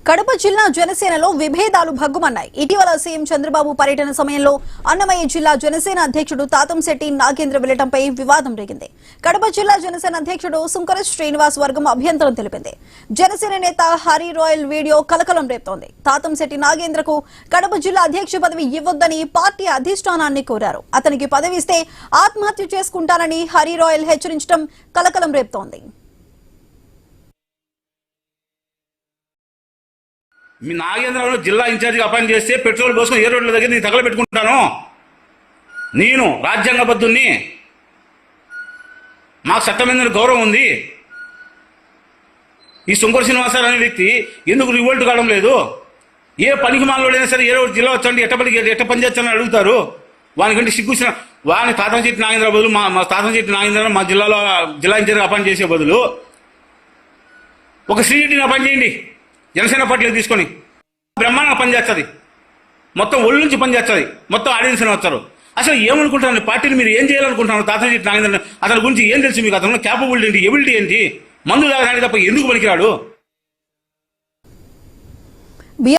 కడప జిల్లా జనసేనలో విభేదాలు భగ్గుమన్నాయి. ఇటీవల సీఎం చంద్రబాబు పర్యటన సమయంలో అన్నమయ్య జిల్లా జనసేన అధ్యక్షుడు తాతంశెట్టి నాగేంద్ర వెళ్లడంపై వివాదం రేగింది. కడప జిల్లా జనసేన అధ్యక్షుడు సుంకర శ్రీనివాస్ వర్గం అభ్యంతరం తెలిపింది. జనసేన నేత హరి రాయల్ వీడియో కలకలం రేపుతోంది. తాతంశెట్టి నాగేంద్రకు కడప జిల్లా అధ్యక్ష పదవి ఇవ్వొద్దని పార్టీ అధిష్టానాన్ని కోరారు. అతనికి పదవి ఇస్తే ఆత్మహత్య చేసుకుంటానని హరి రాయల్ హెచ్చరించడం కలకలం రేపుతోంది. మీ నాగేంద్రరావు జిల్లా ఇన్ఛార్జిగా అపాయింట్ చేస్తే పెట్రోల్ పోసుకొని ఏ రోడ్ల దగ్గర నేను తగలబెట్టుకుంటాను. నేను రాజ్యాంగబద్ధుణ్ణి, మాకు చట్టం మీద గౌరవం ఉంది. ఈ సుంకర శ్రీనివాసరావు అనే వ్యక్తి ఎందుకు రివోల్ట్ కావడం లేదు? ఏ పనికి మాలోడైనా సరే ఏ రోజు జిల్లా వచ్చండి ఎట్ట పని చేస్తానని అడుగుతారు. వానికంటే సిగ్గుసిన వాని తాతంశెట్టి నాగేంద్ర బదులు మా తాతంశెట్టి నాగేంద్ర మా జిల్లాలో జిల్లా ఇన్ఛార్జిగా అపాయింట్ చేసే బదులు ఒక శ్రీరెడ్డిని అపాయింట్ చేయండి. జనసేన పార్టీలో తీసుకొని బ్రహ్మాండంగా పనిచేస్తుంది. మొత్తం ఒళ్ళు నుంచి పనిచేస్తుంది. మొత్తం ఆడియన్స్ వస్తారు. అసలు ఏమనుకుంటున్నారు? పార్టీని మీరు ఏం చేయాలనుకుంటున్నారు? తాతంశెట్టి నాగేంద్ర అతని గురించి ఏం తెలుసు మీకు? అతను క్యాపబిలిటీ ఏంటి, ఎబిలిటీ ఏంటి? మందు తాగడానికి తప్ప ఎందుకు పనికిరాడు?